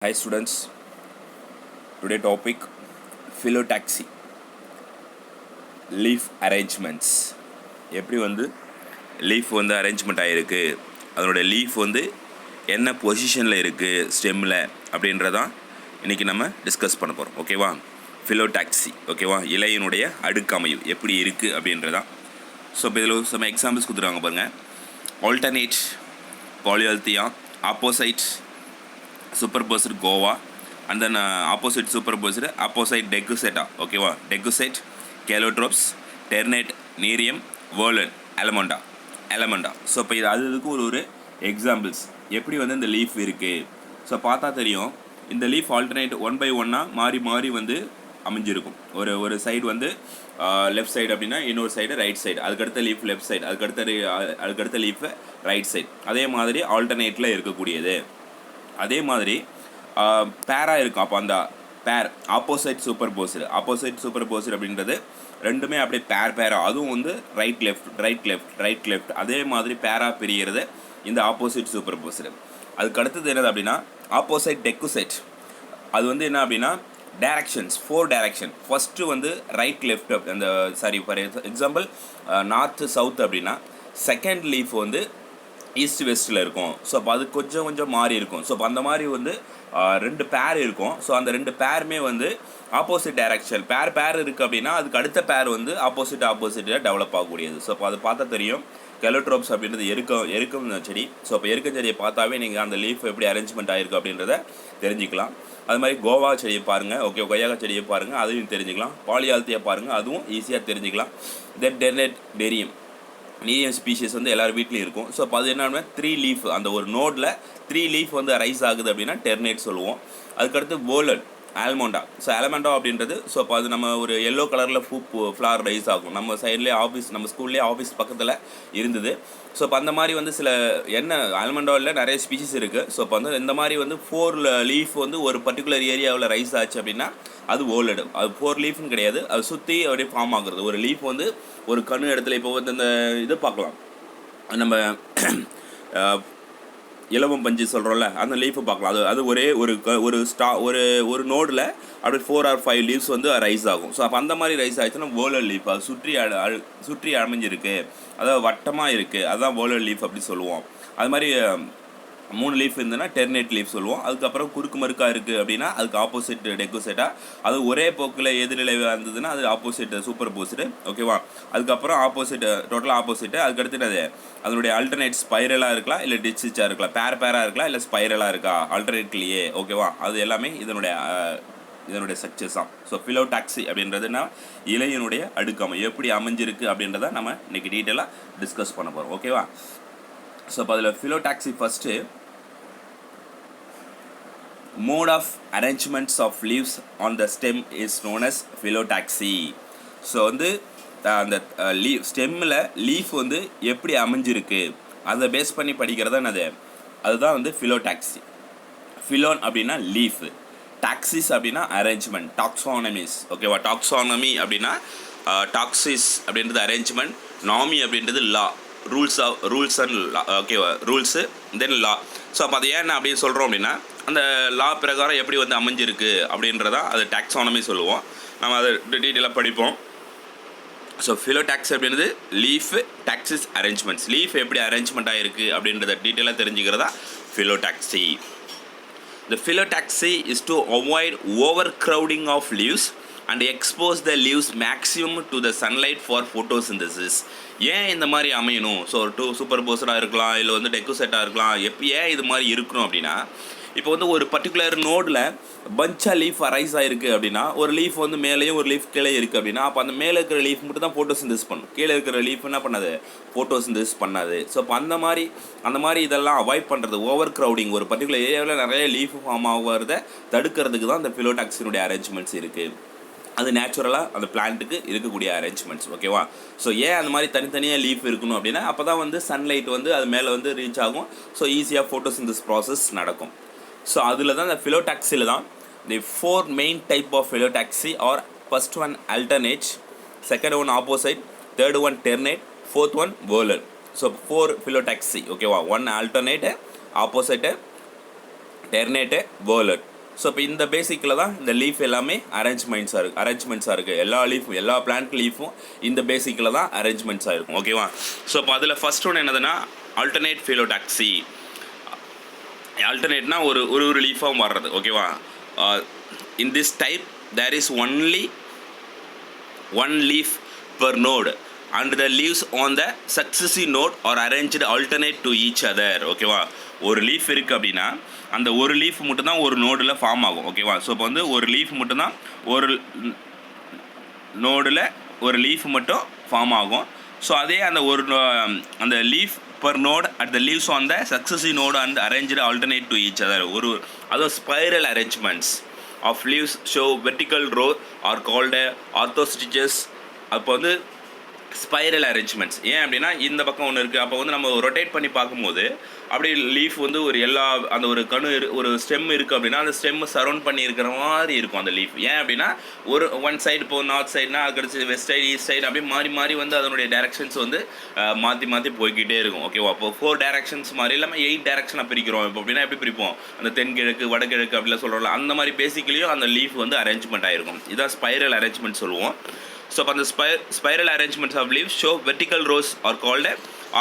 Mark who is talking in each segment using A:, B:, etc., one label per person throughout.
A: Hi students, today topic phyllotaxy leaf arrangements. எப்படி வந்து leaf வந்து அரேஞ்ச்மெண்ட் ஆகிருக்கு, அதனோட லீஃப் வந்து என்ன பொசிஷனில் இருக்குது ஸ்டெம்மில் அப்படின்றதான் இன்றைக்கி நம்ம டிஸ்கஸ் பண்ண போகிறோம். ஓகேவா? phyllotaxy ஓகேவா, இலையினுடைய அடுக்கமைவு எப்படி இருக்குது அப்படின்றதான். ஸோ இப்போ இதில் some எக்ஸாம்பிள்ஸ் கொடுத்துருவாங்க பாருங்கள். Alternate, polyalthia, opposite, superposed guava, and then opposite superposed opposite decussata. ஓகேவா, decussate, calotropes, ternate, nerium, verlin, alamanda. So இப்போ இது அதுக்கு ஒரு எக்ஸாம்பிள்ஸ் எப்படி வந்து இந்த லீஃப் இருக்குது. ஸோ பார்த்தா தெரியும், இந்த லீஃப் ஆல்டர்னேட் 1 by 1 மாறி மாறி வந்து அமைஞ்சிருக்கும். ஒரு சைடு வந்து லெஃப்ட் சைடு அப்படின்னா இன்னொரு சைடு ரைட் சைடு, அதுக்கடுத்த லீஃப் லெஃப்ட் சைடு, அதுக்கடுத்த லீஃப் ரைட் சைடு, அதே மாதிரி ஆல்டர்னேட்டில் இருக்கக்கூடியது. அதே மாதிரி பேராக இருக்கும். அப்போ அந்த பேர் ஆப்போசைட் சூப்பர் போஸ்டு அப்படின்றது ரெண்டுமே அப்படியே பேராக, அதுவும் வந்து ரைட் லெஃப்ட் அதே மாதிரி பேராக பிரிகிறது இந்த ஆப்போசிட் சூப்பர் போஸ்டு. அதுக்கு அடுத்தது என்னது அப்படின்னா ஆப்போசைட் டெக்குசைட். அது வந்து என்ன அப்படின்னா டைரக்ஷன்ஸ், 4 டைரக்ஷன். ஃபஸ்ட்டு வந்து ரைட் லெஃப்ட், அந்த ஃபார் எக்ஸாம்பிள் நார்த்து சவுத் அப்படின்னா செகண்ட் லீஃப் வந்து ஈஸ்ட் வெஸ்ட்டில் இருக்கும். ஸோ அப்போ அது கொஞ்சம் மாறி இருக்கும். ஸோ அப்போ அந்த மாதிரி வந்து 2 பேர் இருக்கும். ஸோ அந்த 2 பேருமே வந்து ஆப்போசிட் டைரக்ஷன் பேர் இருக்குது அப்படின்னா அதுக்கு அடுத்த பேர் வந்து ஆப்போசிட்டாக டெவலப் ஆகக்கூடியது. ஸோ அப்போ அதை பார்த்தா தெரியும். கெலோட்ரோப்ஸ் அப்படின்றது எருக்கும் செடி. ஸோ அப்போ எருக்கும் செடியை பார்த்தாவே நீங்கள் அந்த லீஃப் எப்படி அரேஞ்ச்மெண்ட் ஆகிருக்கு அப்படின்றத தெரிஞ்சுக்கலாம். அது மாதிரி கோவா செடியை பாருங்கள், ஓகே, கொய்யாக்கா செடியை பாருங்கள், அதையும் தெரிஞ்சுக்கலாம். பாலியால்த்தியை பாருங்கள், அதுவும் ஈஸியாக தெரிஞ்சுக்கலாம். தென் டெர்னேட், நீரியம் ஸ்பீஷிஸ் வந்து எல்லாரும் வீட்லேயும் இருக்கும். ஸோ அப்போ அது என்னன்னா 3 லீஃப், அந்த ஒரு நோடில் 3 லீஃப் வந்து ரைஸ் ஆகுது அப்படின்னா டெர்னேட் சொல்லுவோம். அதுக்கடுத்து போலன், ஆல்மோண்டா. ஸோ ஆல்மண்டா அப்படின்றது, ஸோ அப்போ அது நம்ம ஒரு எல்லோ கலரில் ஃப்ளவர் ரைஸ் ஆகும். நம்ம சைட்லேயே நம்ம ஸ்கூல்லேயே ஆஃபீஸ் பக்கத்தில் இருந்தது. ஸோ அப்போ அந்த மாதிரி வந்து சில ஆல்மண்டாவில் நிறைய ஸ்பீஷிஸ் இருக்குது. ஸோ அப்போ வந்து இந்த மாதிரி வந்து 4 லீஃப் வந்து ஒரு பர்டிகுலர் ஏரியாவில் ரைஸ் ஆச்சு அப்படின்னா அது ஓலடு. அது 4 லீஃப்னு கிடையாது, அது சுற்றி அப்படியே ஃபார்ம் ஆகுறது. ஒரு லீஃப் வந்து ஒரு கண்ணு இடத்துல இப்போ வந்து இந்த இது பார்க்கலாம், நம்ம இலவம் பஞ்சு சொல்கிறோம்ல, அந்த லீஃபை பார்க்கலாம். அது ஒரே ஒரு நோடில் அப்படியே 4 or 5 லீவ்ஸ் வந்து ரைஸ் ஆகும். ஸோ அப்போ அந்த மாதிரி ரைஸ் ஆகிடுச்சுன்னா வோலர் லீஃப். அது சுற்றி அமைஞ்சிருக்கு, அதாவது வட்டமாக இருக்குது, அதுதான் வோலர் லீஃப் அப்படி சொல்லுவோம். அது மாதிரி 3 லீஃப் இருந்ததுன்னா டெர்னேட் லீஃப் சொல்லுவோம். அதுக்கப்புறம் குறுக்கு மறுக்காக இருக்குது அப்படின்னா அதுக்கு ஆப்போசிட் டெக்குசெட்டா. அது ஒரே போக்கில் எதிரிலை இருந்ததுன்னா அது ஆப்போசிட் சூப்பர் போஸ்டு. ஓகேவா? அதுக்கப்புறம் ஆப்போசிட், டோட்டலாக ஆப்போசிட்டு. அதுக்கடுத்து என்னது, அதனுடைய ஆல்டர்னேட் ஸ்பைரலாக இருக்கலாம், இல்லை டிச்சிச்சாக இருக்கலாம், பேராக இருக்கலாம், இல்லை ஸ்பைரலாக இருக்கா ஆல்டர்னேட்லேயே. ஓகேவா? அது எல்லாமே இதனுடைய ஸ்ட்ரக்சர்ஸ் தான். ஸோ phyllotaxy அப்படின்றதுனா இலையினுடைய அடுக்கமை எப்படி அமைஞ்சிருக்கு அப்படின்றத நம்ம இன்றைக்கி டீட்டெயிலாக டிஸ்கஸ் பண்ண போகிறோம். ஓகேவா? ஸோ இப்போ அதில் phyllotaxy first mode of arrangements of leaves on the stem is known as phyllotaxy. So வந்து அந்த ஸ்டெம்மில் லீஃப் வந்து எப்படி அமைஞ்சிருக்கு அதை பேஸ் பண்ணி படிக்கிறதா என்னது, அதுதான் வந்து phyllotaxy. ஃபிலோன் அப்படின்னா லீஃப், டாக்ஸிஸ் அப்படின்னா அரேஞ்ச்மெண்ட், டாக்ஸானமிஸ். ஓகேவா? டாக்ஸானமி அப்படின்னா டாக்ஸிஸ் அப்படின்றது அரேஞ்ச்மெண்ட், நாமி அப்படின்றது லா, ரூல்ஸ் அண்ட் லா. ஓகேவா? ரூல்ஸு தென் லா. ஸோ அப்போ அது ஏன் அப்படின்னு சொல்கிறோம் அப்படின்னா அந்த லா பிரகாரம் எப்படி வந்து அமைஞ்சிருக்கு அப்படின்றதான் அது டாக்ஸானமி சொல்லுவோம். நம்ம அதை டீட்டெயிலாக படிப்போம். ஸோ phyllotaxy அப்படின்றது லீஃப், டாக்ஸிஸ், அரேஞ்ச்மெண்ட்ஸ். லீஃப் எப்படி அரேஞ்ச்மெண்ட் ஆகிருக்கு அப்படின்றத டீட்டெயிலாக தெரிஞ்சுக்கிறதா phyllotaxy. The phyllotaxy is to avoid overcrowding of leaves and expose the leaves maximum to the sunlight for photosynthesis. ஏன் இந்த மாதிரி அமையணும்? ஸோ சூப்பர் போஸ்டாக இருக்கலாம், இல்லை வந்து டெக்குசெட்டாக இருக்கலாம். ஏன் இது மாதிரி இருக்கணும் அப்படின்னா, இப்போ வந்து ஒரு பர்டிகுலர் நோடில் பஞ்சாக லீஃப் ரைஸ் ஆகிருக்கு அப்படின்னா, ஒரு லீஃப் வந்து மேலேயும் ஒரு லீஃப் கீழே இருக்குது அப்படின்னா, அப்போ அந்த மேலே இருக்கிற லீஃப் மட்டும் தான் ஃபோட்டோசிந்தசிஸ் பண்ணும், கீழே இருக்கிற லீஃப் என்ன பண்ணாது, ஃபோட்டோசிந்தசிஸ் பண்ணாது. ஸோ அப்போ அந்த மாதிரி இதெல்லாம் அவாய்ட் பண்ணுறது, ஓவர் க்ரௌடிங், ஒரு பர்டிகுலர் ஏரியாவில் நிறைய லீஃப் ஃபார்ம் ஆகிறத தடுக்கிறதுக்கு தான் இந்த phyllotaxy அரேஞ்ச்மெண்ட்ஸ் இருக்குது. அது நேச்சுரலாக அந்த பிளான்ட்டுக்கு இருக்கக்கூடிய அரேஞ்ச்மெண்ட்ஸ். ஓகேவா? ஸோ ஏன் அந்த மாதிரி தனித்தனியாக லீஃப் இருக்கணும் அப்படின்னா அப்போ தான் வந்து சன்லைட் வந்து அது மேலே வந்து ரீச் ஆகும். ஸோ ஈஸியாக ஃபோட்டோசிந்தசிஸ் ப்ராசஸ் நடக்கும். ஸோ அதில் தான் இந்த phyllotaxyல தான் the 4 main type of phyllotaxy are: first one alternate, second one opposite, third one ternate, fourth one volar. So 4 phyllotaxy. ஓகேவா? 1 alternate, opposite, ternate, volar. So இப்போ இந்த பேசிக்கில் தான் இந்த லீஃப் எல்லாமே அரேஞ்ச்மெண்ட்ஸாக இருக்குது எல்லா பிளான்ட் லீஃபும் இந்த பேசிக்கில் தான் அரேஞ்ச்மெண்ட்ஸாக இருக்கும். ஓகேவா? ஸோ இப்போ அதில் ஃபஸ்ட் ஒன்று என்னதுன்னா ஆல்டர்னேட் ஃபிலோடாக்சி. ஆல்டர்னேட்னா ஒரு லீஃபாகவும் வர்றது. ஓகேவா? In this type there is only one leaf per node and the leaves on the successive node are arranged alternate to each other. ஓகேவா? ஒரு லீஃப் இருக்குது அப்படின்னா அந்த ஒரு லீஃப் மட்டும்தான் ஒரு நோடில் ஃபார்ம் ஆகும். ஓகேவா? ஸோ இப்போ வந்து ஒரு லீஃப் மட்டும்தான் ஒரு நோடில் ஒரு லீஃப் மட்டும் ஃபார்ம் ஆகும். ஸோ அதே அந்த leaf per node at the leaves on the successive node and arranged alternate to each other. அதுவும் spiral arrangements of leaves show vertical row are called orthostitches. அப்போ வந்து ஸ்பைரல் அரேஞ்ச்மெண்ட்ஸ். ஏன் அப்படின்னா இந்த பக்கம் ஒன்று இருக்குது, அப்போ வந்து நம்ம ரொட்டேட் பண்ணி பார்க்கும்போது அப்படி லீஃப் வந்து ஒரு ஸ்டெம் இருக்குது அப்படின்னா அந்த ஸ்டெம்மை சரௌண்ட் பண்ணி இருக்கிற மாதிரி இருக்கும் அந்த லீஃப். ஏன் அப்படின்னா ஒன் சைடு இப்போ நார்த் சைடுனா அதுக்கடுத்து வெஸ்ட் சைடு ஈஸ்ட் சைடு அப்படியே மாறி வந்து அதனுடைய டேரக்ஷன்ஸ் வந்து மாற்றி போய்கிட்டே இருக்கும். ஓகேவா? அப்போ 4 டேரக்ஷன்ஸ் மாதிரி இல்லாமல் 8 டேரக்ஷனாக பிரிக்கிறோம். இப்போ அப்படின்னா எப்படி பிரிப்போம்? அந்த தென்கிழக்கு வடகிழக்கு அப்படிலாம் சொல்கிறோம்ல, அந்த மாதிரி பேசிக்கலியும் அந்த லீஃப் வந்து அரேஞ்ச்மெண்ட் ஆகிருக்கும். இதான் ஸ்பைரல் அரேஞ்ச்மெண்ட் சொல்லுவோம். ஸோ அப்போ அந்த spiral arrangements of leaves show vertical rows are called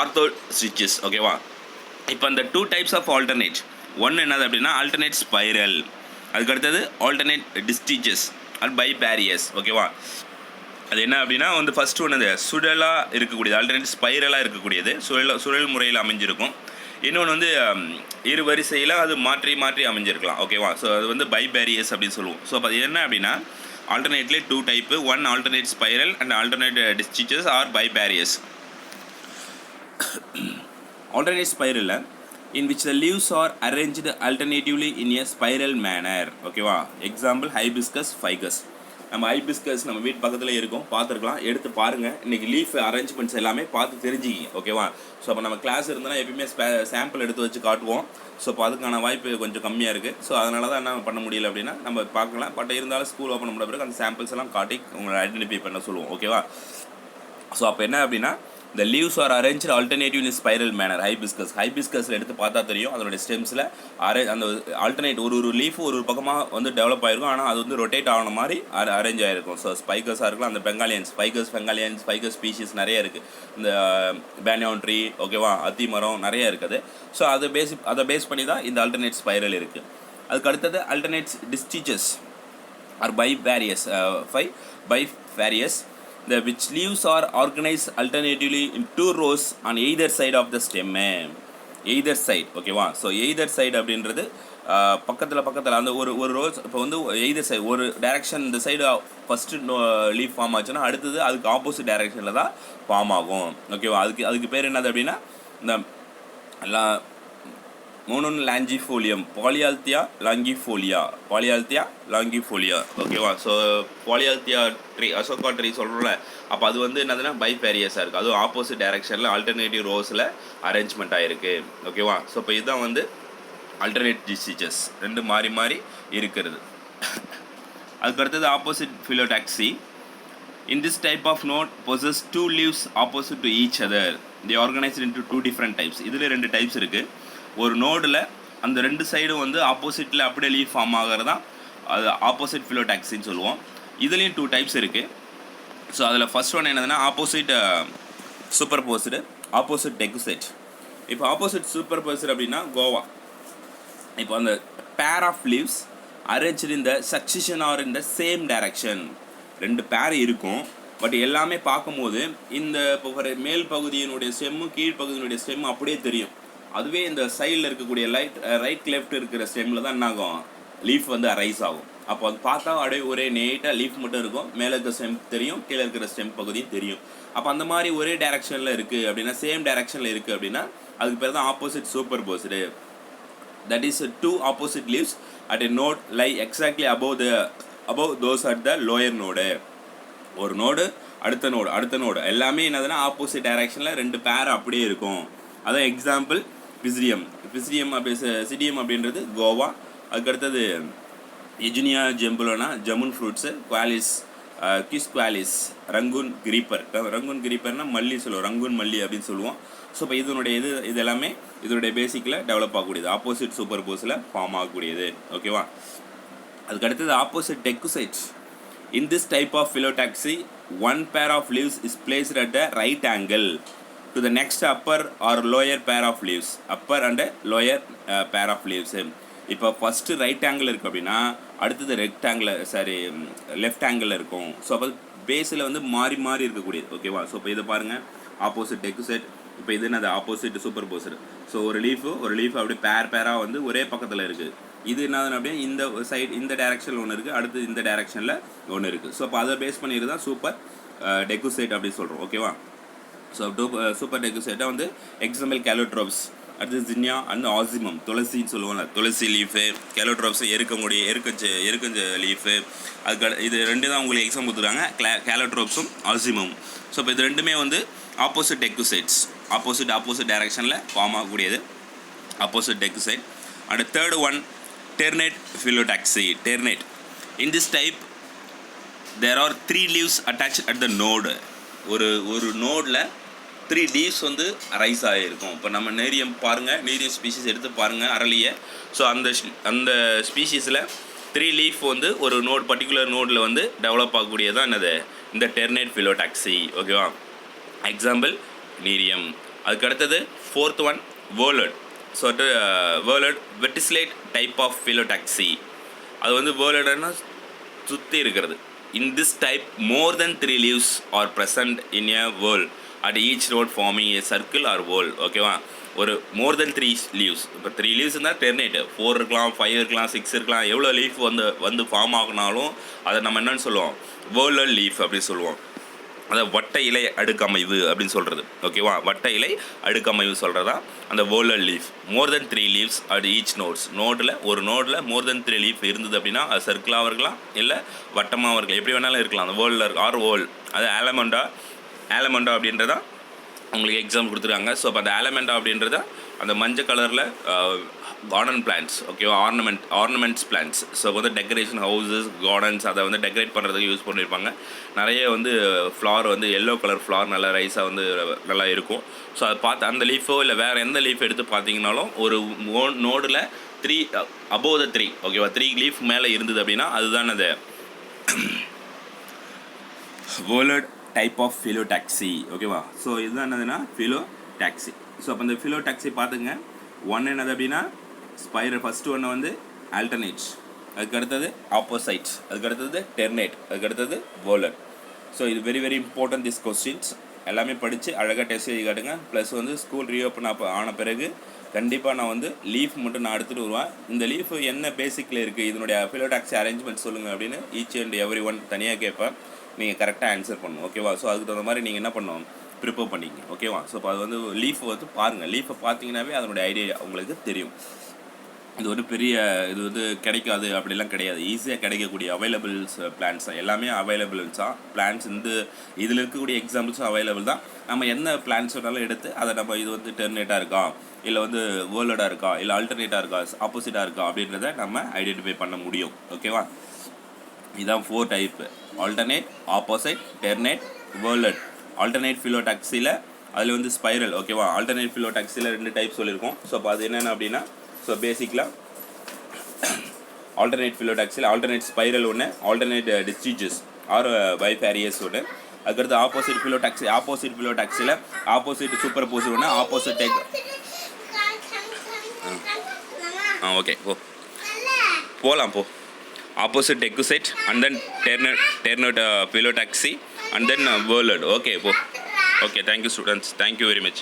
A: orthostichies. ஓகேவா? இப்போ அந்த 2 டைப்ஸ் ஆஃப் ஆல்டர்னேட், ஒன்று என்னது அப்படின்னா ஆல்டர்னேட் ஸ்பைரல், அதுக்கு அடுத்தது ஆல்டர்னேட் டிஸ்டிச்சஸ் ஆர் பை பேரியஸ். ஓகேவா? அது என்ன அப்படின்னா வந்து ஃபஸ்ட்டு ஒன்று அந்த சுழலாக இருக்கக்கூடியது, ஆல்டர்னேட் ஸ்பைரலாக இருக்கக்கூடியது சுழல் முறையில் அமைஞ்சிருக்கும். இன்னொன்று வந்து இரு வரிசையில் அது மாற்றி அமைஞ்சிருக்கலாம். ஓகேவா? ஸோ அது வந்து பை பேரியஸ் அப்படின்னு சொல்லுவோம். ஸோ அப்போ அது என்ன அப்படின்னா alternately 2 type, one alternate spiral and alternate distiches or biparious. Alternate spiral in which the leaves are arranged alternatively in a spiral manner. ஓகேவா? Example hibiscus ficus. நம்ம ஹைபிஸ்கஸ் நம்ம வீட்டு பக்கத்தில் இருக்கும், பார்த்துருக்கலாம், எடுத்து பாருங்கள். இன்றைக்கி லீஃப் அரேஞ்ச்மெண்ட்ஸ் எல்லாமே பார்த்து தெரிஞ்சுக்கிங்க. ஓகேவா? ஸோ அப்போ நம்ம கிளாஸ் இருந்தோன்னா எப்பயுமே சாம்பிள் எடுத்து வச்சு காட்டுவோம். ஸோ இப்போ அதுக்கான வாய்ப்பு கொஞ்சம் கம்மியாக இருக்குது. ஸோ அதனால தான் என்ன பண்ண முடியல அப்படின்னா நம்ம பார்க்கலாம். பட் இருந்தாலும் ஸ்கூல் ஓப்பன் பண்ண பிறகு அந்த சாம்பிள்ஸ் எல்லாம் காட்டி உங்களை ஐடென்டிஃபை பண்ண சொல்லுவோம். ஓகேவா? ஸோ அப்போ என்ன அப்படின்னா the leaves are arranged alternative in a spiral manner. ஹைபிஸ்கஸில் எடுத்து பார்த்தா தெரியும் அதனுடைய ஸ்டெம்ஸில் அந்த ஆல்டர்னேட் ஒரு லீஃப் ஒரு பக்கமாக வந்து டெவலப் ஆகிருக்கும். ஆனால் அது வந்து ரொட்டேட் ஆகின மாதிரி அரேஞ்ச் ஆகிருக்கும். ஸோ ஸ்பைகஸாக இருக்கலாம், அந்த ஃபைகஸ் ஸ்பீஷீஸ் நிறைய இருக்குது. இந்த பேனியான் ட்ரீ, ஓகேவா, அத்தி மரம் நிறைய இருக்குது. ஸோ அதை பேஸ் பண்ணி தான் இந்த ஆல்டர்னேட் ஸ்பைரல் இருக்குது. அதுக்கு அடுத்தது alternate distichous or bifarious which leaves are organized alternatively in 2 rows on either side of the stem. either side. ஓகேவா? ஸோ either side அப்படின்றது பக்கத்தில் அந்த ஒரு ரோஸ். இப்போ வந்து either side ஒரு டைரக்ஷன் இந்த சைடு ஃபஸ்ட்டு லீஃப் ஃபார்ம் ஆச்சுன்னா அடுத்தது அதுக்கு ஆப்போசிட் டைரக்ஷனில் தான் ஃபார்ம் ஆகும். ஓகேவா? அதுக்கு பேர் என்னது அப்படின்னா இந்த மோனோன் லாங்கிஃபோலியம், பாலியால்த்தியா லாங்கிஃபோலியா. ஓகேவா? ஸோ பாலியால்த்தியா ட்ரீ, அசோகா ட்ரீ சொல்கிறோம்ல, அப்போ அது வந்து என்னதுன்னா பைபேரியஸாக இருக்குது. அதுவும் ஆப்போசிட் டைரக்ஷனில் ஆல்டர்னேட்டிவ் ரோஸில் அரேஞ்ச்மெண்ட் ஆகிருக்கு. ஓகேவா? ஸோ இப்போ இதுதான் வந்து ஆல்டர்னேட் டிஸ்டிச்சஸ், ரெண்டு மாறி இருக்கிறது. அதுக்கு அடுத்தது opposite ஃபிலோடாக்சி. In this type of node possess 2 leaves opposite to each other. They organized into 2 different types. இதில் 2 டைப்ஸ் இருக்குது. ஒரு நோடில் அந்த 2 சைடும் வந்து ஆப்போசிட்டில் அப்படியே லீஃப் ஃபார்ம் ஆகிறது தான் அது ஆப்போசிட் ஃபிலோடாக்சின்னு சொல்லுவோம். இதுலேயும் 2 டைப்ஸ் இருக்குது. ஸோ அதில் ஃபஸ்ட் ஒன் என்னதுன்னா ஆப்போசிட் சூப்பர்போஸ்டு, ஆப்போசிட் டெகுசைட். இப்போ ஆப்போசிட் சூப்பர்போஸ்டு அப்படின்னா கோவா. இப்போ அந்த pair of leaves arranged in the succession are in the same direction. 2 pair இருக்கும், பட் எல்லாமே பார்க்கும்போது இந்த இப்போ மேல் பகுதியினுடைய ஸ்டெம்மு கீழ்ப்பகுதியினுடைய ஸ்டெம்மு அப்படியே தெரியும். அதுவே இந்த சைடில் இருக்கக்கூடிய ரைட் லெஃப்ட் இருக்கிற ஸ்டெம்மில் தான் என்னாகும், லீஃப் வந்து அரைஸ் ஆகும். அப்போ அது பார்த்தா அப்படியே ஒரே நீட்டாக லீஃப் மட்டும் இருக்கும், மேலே இருக்கிற ஸ்டெம் தெரியும், கீழே இருக்கிற ஸ்டெம் பகுதியும் தெரியும். அப்போ அந்த மாதிரி ஒரே டைரக்ஷனில் இருக்குது அப்படின்னா, சேம் டைரக்ஷனில் இருக்குது அப்படின்னா அதுக்கு பேர் தான் opposite superposed. That is 2 opposite leaves at a node lie exactly above those at the lower node. ஒரு நோடு அடுத்த நோடு எல்லாமே என்னதுன்னா ஆப்போசிட் டைரக்ஷனில் 2 பேர் அப்படியே இருக்கும். அதான் எக்ஸாம்பிள் பிசிடியம் அப்படின்றது கோவா. அதுக்கடுத்தது எஜுனியா ஜெம்புலோனா jamun fruits, kiss Qualis, Rangoon கிரீப்பர்னா மல்லி சொல்லுவோம், ரங்கூன் மல்லி அப்படின்னு சொல்லுவோம். ஸோ இப்போ இது எல்லாமே இதனுடைய பேசிக்கில் டெவலப் ஆகக்கூடியது, ஆப்போசிட் சூப்பர் போஸில் ஃபார்ம் ஆகக்கூடியது. ஓகேவா? அதுக்கு அடுத்தது opposite டெக்குசைட்ஸ். In this type of phyllotaxy, one pair of leaves is placed at the right angle to the next upper or lower pair of leaves. Upper and lower pair of leaves. இப்போ first right angle இருக்குது அப்படின்னா அடுத்தது left ஆங்கிளில் இருக்கும். So அப்போ பேஸில் வந்து மாறி மாறி இருக்கக்கூடியது. ஓகேவா? ஸோ இப்போ இதை பாருங்கள், ஆப்போசிட் டெக்குசைட். இப்போ இது என்னது ஆப்போசிட் சூப்பர் போசர். ஸோ ஒரு லீஃப் அப்படியே பேராக வந்து ஒரே பக்கத்தில் இருக்குது. இது என்னதுன்னு அப்படியே இந்த சைடு இந்த டைரெக்ஷனில் ஒன்று இருக்குது, அடுத்து இந்த டைரெக்ஷனில் ஒன்று இருக்குது. ஸோ அப்போ அதை பேஸ் பண்ணிட்டு தான் சூப்பர் டெக்குசைட் அப்படின்னு சொல்கிறோம். ஓகேவா? ஸோ சூப்பர் டெக்குசைட்டை வந்து எக்ஸாம்பிள் கேலோட்ரோப்ஸ், அடுத்து ஜின்யா அண்ட் ஆசிமம், துளசின்னு சொல்லுவோம்ல, துளசி லீஃபு, கேலோட்ரோப்ஸு எருக்கஞ்ச லீஃபு. அதுக்கு இது ரெண்டு தான் உங்களுக்கு எக்ஸாம் கொடுத்துருக்காங்க, கேலோட்ரோப்ஸும் ஆசிமம். ஸோ இப்போ இது ரெண்டுமே வந்து ஆப்போசிட் டெக்குசைட்ஸ், ஆப்போசிட் டைரெக்ஷனில் ஃபார்ம் ஆகக்கூடியது opposite decussate. And third one Ternate phyllotaxy. Ternate. In this type, there are 3 leaves attached at the node. ஒரு நோடில் 3 leaves வந்து ரைஸ் ஆகிருக்கும். இப்போ நம்ம நேரியம் பாருங்கள், நேரியம் ஸ்பீஷீஸ் எடுத்து பாருங்கள் அரளியை. ஸோ அந்த ஸ்பீஷீஸில் 3 லீஃப் வந்து ஒரு பர்டிகுலர் நோடில் வந்து டெவலப் ஆகக்கூடியதான் என்னது இந்த டெர்னேட் phyllotaxy. ஓகேவா? Example nerium. அதுக்கு அடுத்தது fourth one whorled. So whorled verticillate type of phyllotaxy. அது வந்து வேர்லட்னா சுற்றி இருக்கிறது. In this type more than 3 leaves are present in a whorl at each node forming a circle or whorl. ஓகேவா? ஒரு மோர் தென் 3 லீவ்ஸ். இப்போ 3 லீவ்ஸ் இருந்தால் டெர்னேட், 4 இருக்கலாம், 5 இருக்கலாம், 6 இருக்கலாம். எவ்வளோ லீஃப் வந்து ஃபார்ம் ஆகினாலும் அதை நம்ம என்னென்னு சொல்லுவோம், வேர்லட் லீஃப் அப்படின்னு சொல்லுவோம். அதை வட்ட இலை அடுக்கமைவு அப்படின்னு சொல்கிறது. ஓகேவா? வட்ட இலை அடுக்கமைவு சொல்கிறதா அந்த whorled leaf. More than 3 leaves at each ஒரு நோடில் மோர் தென் 3 லீஃப் இருந்தது அப்படின்னா அது சர்க்கிளாக இருக்கலாம், இல்லை வட்டமாக இருக்கலாம், எப்படி வேணாலும் இருக்கலாம். அந்த வேர்லில் ஆர் வேர்ல். அது ஆலமண்டா அப்படின்றதா உங்களுக்கு எக்ஸாம் கொடுத்துருக்காங்க. ஸோ அப்போ அந்த ஆலமண்டா அப்படின்றத அந்த மஞ்சள் கலரில் கார்டன் பிளான்ட்ஸ். ஓகேவா? Ornaments plants. ஸோ வந்து டெக்கரேஷன் ஹவுசஸ், கார்டன்ஸ் அதை வந்து டெக்கரேட் பண்ணுறதுக்கு யூஸ் பண்ணியிருப்பாங்க. நிறைய வந்து ஃப்ளார் வந்து எல்லோ கலர் ஃப்ளார் நல்லா ரைஸாக வந்து நல்லா இருக்கும். ஸோ அதை பார்த்து அந்த லீஃபோ இல்லை வேறு எந்த லீஃப் எடுத்து பார்த்தீங்கனாலும் ஒரு நோடில் 3 above the 3, ஓகேவா, 3 லீஃப் மேலே இருந்தது அப்படின்னா அதுதான் அந்த வேர்லட் டைப் ஆஃப் phyllotaxy. ஓகேவா? ஸோ இதுதான் என்னதுன்னா phyllotaxy. ஸோ அப்போ இந்த phyllotaxy பார்த்துங்க. ஒன்று என்னது அப்படின்னா ஸ்பைரல். ஃபஸ்ட்டு ஒன்று வந்து ஆல்டர்னேட்ஸ், அதுக்கு அடுத்தது ஆப்போசைட்ஸ், அதுக்கு அடுத்தது டெர்னேட், அதுக்கு அடுத்தது வேர்லட். ஸோ இது very very important this questions. எல்லாமே படித்து அழகாக டெஸ்ட் எழுதி காட்டுங்க. ப்ளஸ் வந்து ஸ்கூல் ரீஓப்பன் ஆன பிறகு கண்டிப்பாக நான் வந்து லீஃப் மட்டும் நான் எடுத்துகிட்டு வருவேன். இந்த லீஃப் என்ன பேசிக்கில் இருக்குது, இதனுடைய phyllotaxy அரேஞ்ச்மெண்ட் சொல்லுங்கள் அப்படின்னு ஈச் அண்ட் எவ்ரி ஒன் தனியாக கேட்பேன். நீங்கள் கரெக்டாக ஆன்சர் பண்ணணும். ஓகேவா? ஸோ அதுக்கு தகுந்த மாதிரி நீங்கள் என்ன பண்ணணும், ப்ரிப்பேர் பண்ணிங்க. ஓகேவா? ஸோ இப்போ அது வந்து லீஃப் வந்து பாருங்கள், லீஃபை பார்த்தீங்கன்னாவே அதனுடைய ஐடியா உங்களுக்கு தெரியும். இது ஒரு பெரிய இது வந்து கிடைக்காது அப்படிலாம் கிடையாது. ஈஸியாக கிடைக்கக்கூடிய அவைலபிள்ஸ் பிளான்ஸ் எல்லாமே அவைலபிள்ஸாக பிளான்ஸ் இதில் இருக்கக்கூடிய எக்ஸாம்பிள்ஸும் அவைலபிள் தான். நம்ம என்ன பிளான்ஸ் வேணாலும் எடுத்து அதை நம்ம இது வந்து டெர்னேட்டாக இருக்கா, இல்லை வந்து வேர்லடாக இருக்கா, இல்லை ஆல்டர்னேட்டாக இருக்கா, ஆப்போசிட்டாக இருக்கா அப்படின்றத நம்ம ஐடென்டிஃபை பண்ண முடியும். ஓகேவா? இதுதான் 4 type: alternate, opposite, ternate, whorled. Alternate phyllotaxyல அதில் வந்து ஸ்பைரல். ஓகேவா? ஆல்டர்னேட் phyllotaxyல 2 டைப் சொல்லியிருக்கோம். ஸோ அப்போ அது என்னென்ன அப்படின்னா, ஸோ பேசிக்கலாக ஆல்டர்னேட் phyllotaxyல ஆல்டர்னேட் ஸ்பைரல் ஒன்று, ஆல்டர்னேட் டிஸ்டிஜஸ் ஆர் பைஃபேரியஸ் ஒன்று. அதுக்கடுத்து ஆப்போசிட் phyllotaxyல ஆப்போசிட் சூப்பர் போஸ் ஒன்று, ஆப்போசிட் ஓகே போகலாம் போ. Opposite decussate and then ternate phyllotaxy and then whorled. Okay போ. Okay, thank you students, thank you very much.